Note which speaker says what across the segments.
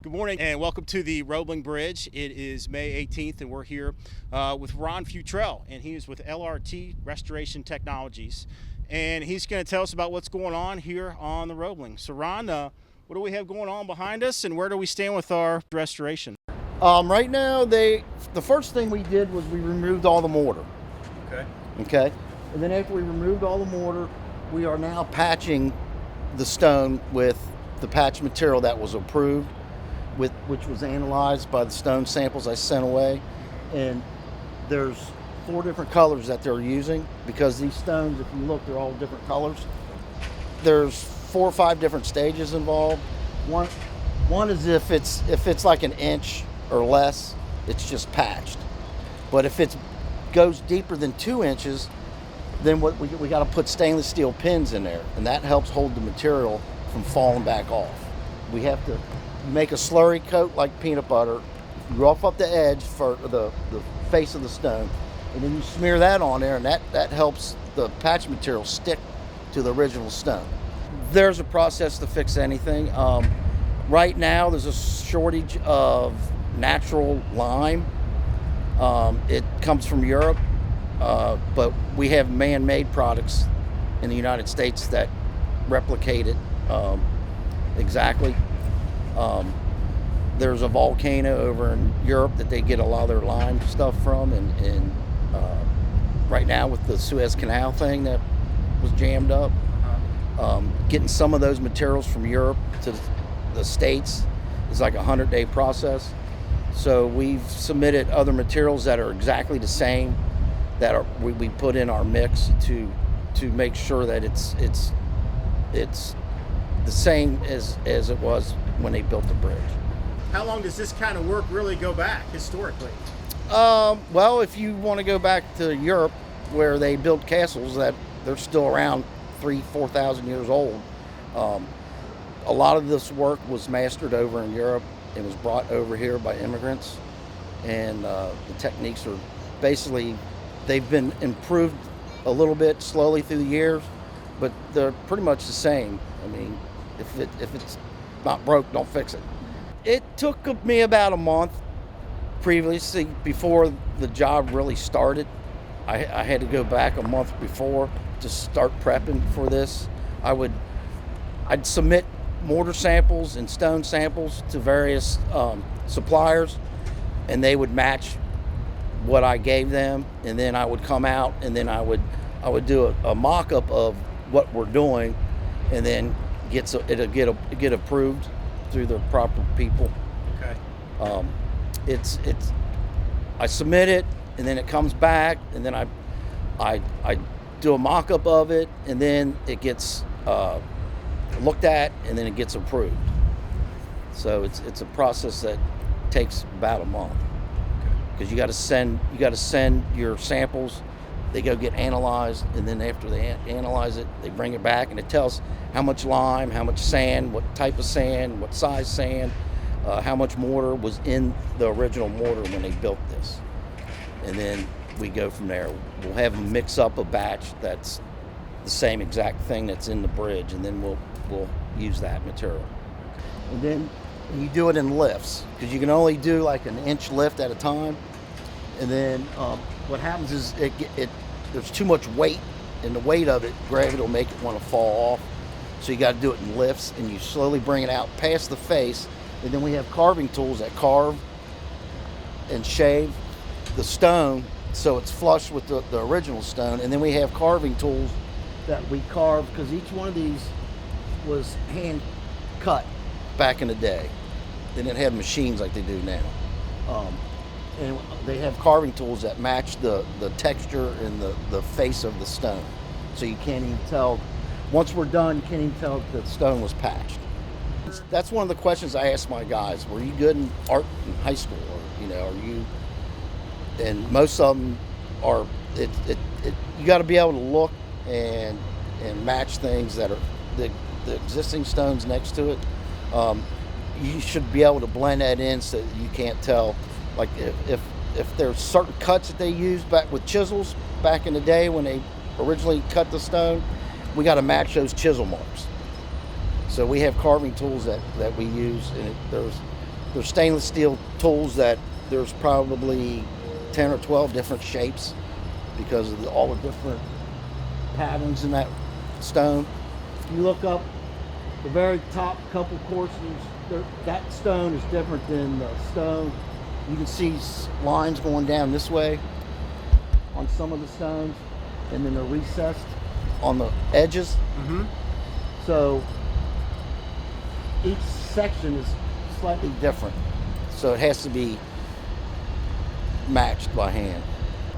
Speaker 1: Good morning and welcome to the Roebling Bridge. It is May 18th and we're here with Ron Futrell, and he is with LRT Restoration Technologies, and he's going to tell us about what's going on here on the Roebling. So Ron, what do we have going on behind us, and where do we stand with our restoration?
Speaker 2: Right now, the first thing we did was we removed all the mortar. Okay. And then after we removed all the mortar, we are now patching the stone with the patch material that was approved, which was analyzed by the stone samples I sent away. And there's 4 different colors that they're using, because these stones, if you look, they're all different colors. There's 4 or 5 different stages involved. One is if it's like an inch or less, it's just patched. But if it goes deeper than 2 inches, then we got to put stainless steel pins in there, and that helps hold the material from falling back off. We have to make a slurry coat like peanut butter, rough up the edge for the face of the stone, and then you smear that on there, and that helps the patch material stick to the original stone. There's a process to fix anything. Right now there's a shortage of natural lime. It comes from Europe, but we have man-made products in the United States that replicate it exactly. There's a volcano over in Europe that they get a lot of their lime stuff from, and right now with the Suez Canal thing that was jammed up, getting some of those materials from Europe to the States is like a 100-day process. So we've submitted other materials that are exactly the same that we put in our mix to make sure that it's the same as it was when they built the bridge.
Speaker 1: How long does this kind of work really go back historically?
Speaker 2: Well, if you want to go back to Europe, where they built castles that they're still around 3,000-4,000 years old, a lot of this work was mastered over in Europe. It was brought over here by immigrants, and the techniques are basically, they've been improved a little bit slowly through the years, but they're pretty much the same. I mean, if it's not broke, don't fix it. It took me about a month previously, before the job really started. I had to go back a month before to start prepping for this. I'd submit mortar samples and stone samples to various suppliers, and they would match what I gave them, and then I would come out, and then I would do a mock-up of what we're doing, and then it'll get approved through the proper people.
Speaker 1: Okay.
Speaker 2: I submit it, and then it comes back, and then I do a mock-up of it, and then it gets looked at, and then it gets approved. So it's a process that takes about a month, because you got to send your samples. They go get analyzed, and then after they analyze it, they bring it back, and it tells how much lime, how much sand, what type of sand, what size sand, how much mortar was in the original mortar when they built this. And then we go from there. We'll have them mix up a batch that's the same exact thing that's in the bridge, and then we'll use that material. And then you do it in lifts, because you can only do like an inch lift at a time. And then what happens is there's too much weight, and the weight of it, gravity will make it want to fall off. So you got to do it in lifts, and you slowly bring it out past the face. And then we have carving tools that carve and shave the stone so it's flush with the original stone. And then we have carving tools that we carve, because each one of these was hand cut back in the day. They didn't have machines like they do now. And they have carving tools that match the texture and the face of the stone. So you can't even tell, once we're done, you can't even tell if the stone was patched. That's one of the questions I ask my guys. Were you good in art in high school? Or, are you? And most of them are, you got to be able to look and match things that are the existing stones next to it. You should be able to blend that in so that you can't tell. Like if there's certain cuts that they used back with chisels back in the day when they originally cut the stone, we got to match those chisel marks. So we have carving tools that we use, and They're stainless steel tools that there's probably 10 or 12 different shapes because of all the different patterns in that stone. If you look up the very top couple courses, that stone is different than the stone. You can see lines going down this way on some of the stones, and then they're recessed on the edges.
Speaker 1: Mm-hmm.
Speaker 2: So each section is slightly different, so it has to be matched by hand.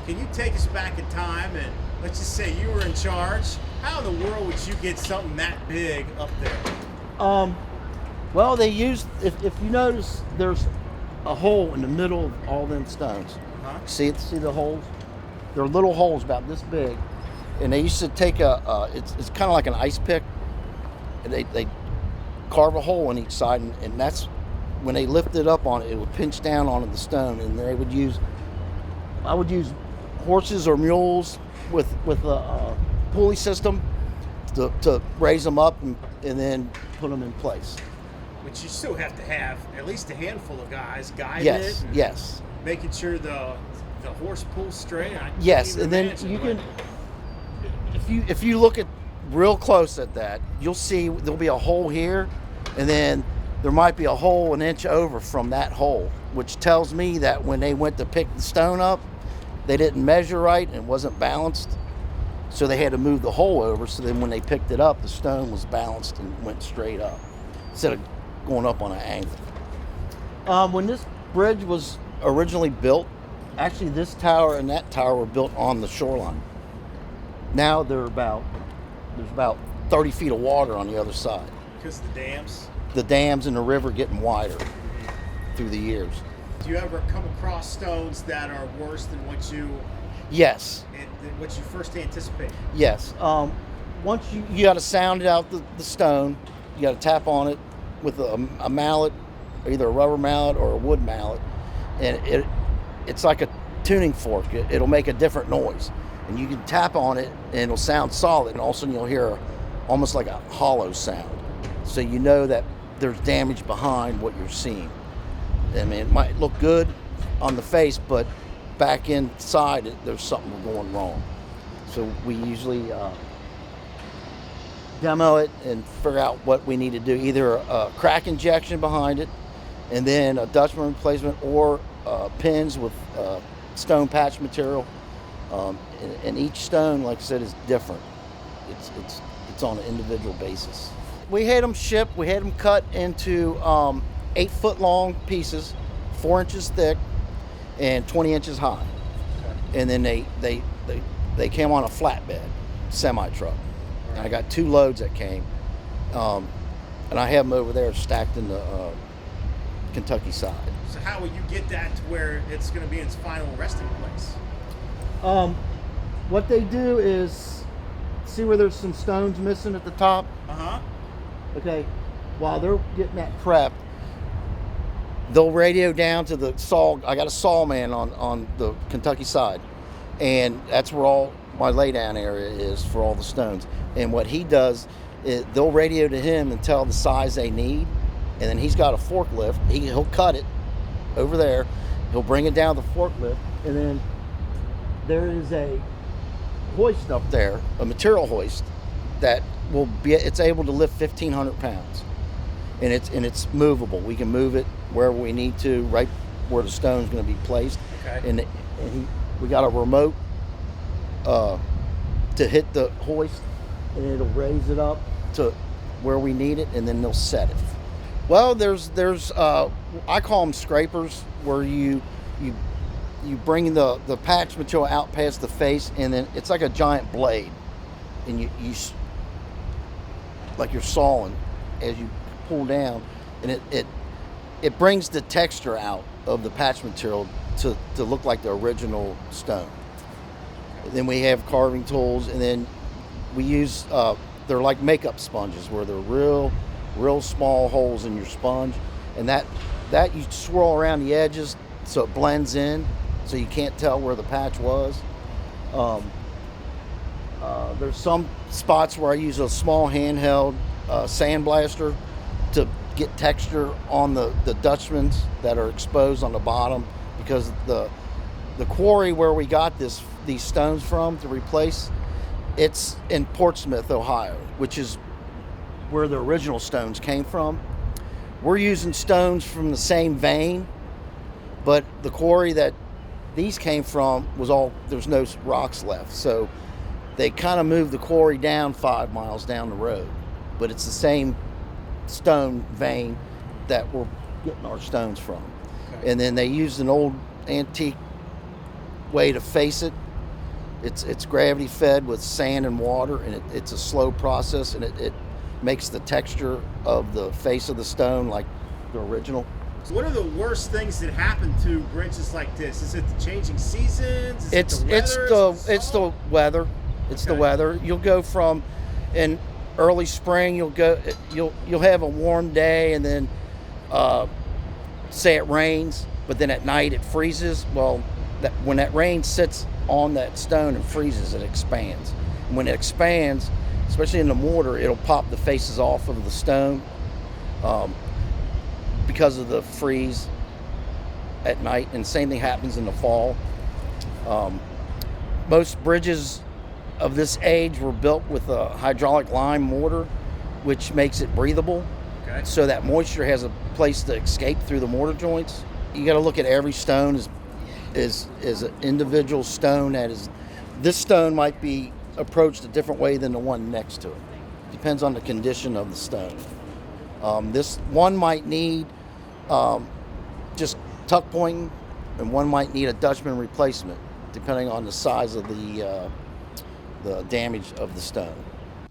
Speaker 1: Can you take us back in time and let's just say you were in charge? How in the world would you get something that big up there?
Speaker 2: Well, they used, if you notice, there's a hole in the middle of all them stones.
Speaker 1: Uh-huh.
Speaker 2: See the holes? They're little holes about this big, and they used to take it's kind of like an ice pick, and they carve a hole in each side, and that's when they lift it up on it, it would pinch down onto the stone, and I would use horses or mules with a pulley system to raise them up and then put them in place.
Speaker 1: But you still have to have at least a handful of guys guiding
Speaker 2: Yes,
Speaker 1: it.
Speaker 2: yes.
Speaker 1: Making sure the horse pulls straight.
Speaker 2: Yes, and then you can, if you look at real close at that, you'll see there'll be a hole here, and then there might be a hole an inch over from that hole, which tells me that when they went to pick the stone up, they didn't measure right and it wasn't balanced, so they had to move the hole over, so then when they picked it up, the stone was balanced and went straight up instead of going up on an angle. When this bridge was originally built, actually this tower and that tower were built on the shoreline. Now there's about 30 feet of water on the other side.
Speaker 1: Because of the dams?
Speaker 2: The dams and the river getting wider through the years.
Speaker 1: Do you ever come across stones that are worse than what you
Speaker 2: Yes.
Speaker 1: what you first anticipate?
Speaker 2: Yes. Once you got to sound out the stone, you got to tap on it with a mallet, either a rubber mallet or a wood mallet, and it's like a tuning fork. It'll make a different noise, and you can tap on it and it'll sound solid, and all of a sudden you'll hear almost like a hollow sound, so you know that there's damage behind what you're seeing. I mean, it might look good on the face, but back inside there's something going wrong. So we usually demo it and figure out what we need to do, either a crack injection behind it and then a Dutchman replacement, or pins with stone patch material, and each stone, like I said, is different. It's on an individual basis. We had them shipped, we had them cut into 8-foot long pieces, 4 inches thick and 20 inches high. Okay. And then they came on a flatbed semi truck. And I got 2 loads that came, and I have them over there stacked in the Kentucky side.
Speaker 1: So how will you get that to where it's going to be in its final resting place?
Speaker 2: What they do is, see where there's some stones missing at the top?
Speaker 1: Uh-huh.
Speaker 2: Okay, while they're getting that prepped, they'll radio down to the saw. I got a saw man on the Kentucky side, and that's where all my laydown area is for all the stones. And what he does is they'll radio to him and tell the size they need, and then he's got a forklift. He'll cut it over there. He'll bring it down the forklift, and then there is a hoist up there, a material hoist that it's able to lift 1,500 pounds, and it's movable. We can move it wherever we need to, right where the stone's going to be placed.
Speaker 1: Okay.
Speaker 2: And we got a remote to hit the hoist, and it'll raise it up to where we need it, and then they'll set it. Well, there's I call them scrapers, where you bring the patch material out past the face, and then it's like a giant blade, and you like you're sawing as you pull down, and it brings the texture out of the patch material to look like the original stone. And then we have carving tools, and then we use they're like makeup sponges, where they're real small holes in your sponge, and that you swirl around the edges so it blends in, so you can't tell where the patch was. There's some spots where I use a small handheld sandblaster to get texture on the Dutchmans that are exposed on the bottom, because the quarry where we got these stones from to replace, it's in Portsmouth, Ohio, which is where the original stones came from. We're using stones from the same vein, but the quarry that these came from there's no rocks left. So they kind of moved the quarry down 5 miles down the road, but it's the same stone vein that we're getting our stones from. Okay. And then they used an old antique way to face it. It's gravity fed with sand and water, and it's a slow process, and it makes the texture of the face of the stone like the original.
Speaker 1: What are the worst things that happen to bridges like this? Is it the changing seasons?
Speaker 2: It's the weather. It's the weather. You'll go from in early spring. You'll have a warm day, and then say it rains, but then at night it freezes. Well, when that rain sits on that stone and freezes, it expands. And when it expands, especially in the mortar, it'll pop the faces off of the stone because of the freeze at night. And same thing happens in the fall. Most bridges of this age were built with a hydraulic lime mortar, which makes it breathable. Okay. So that moisture has a place to escape through the mortar joints. You got to look at every stone as an individual stone. This stone might be approached a different way than the one next to it. Depends on the condition of the stone. This one might need just tuck pointing, and one might need a Dutchman replacement, depending on the size of the damage of the stone.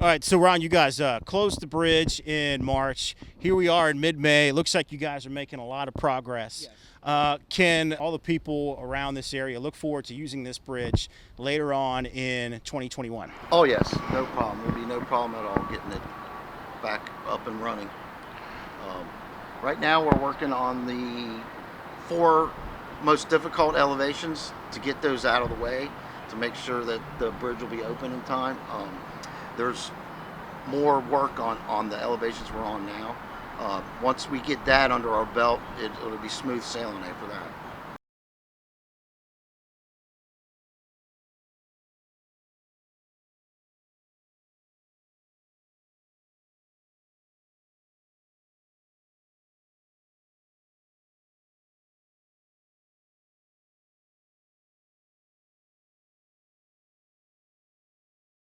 Speaker 1: All right, so Ron, you guys closed the bridge in March. Here we are in mid-May. It looks like you guys are making a lot of progress. Yes. Can all the people around this area look forward to using this bridge later on in 2021?
Speaker 2: Oh yes, no problem. There'll be no problem at all getting it back up and running. Right now we're working on the 4 most difficult elevations to get those out of the way, to make sure that the bridge will be open in time. There's more work on the elevations we're on now. Once we get that under our belt, it'll be smooth sailing after that.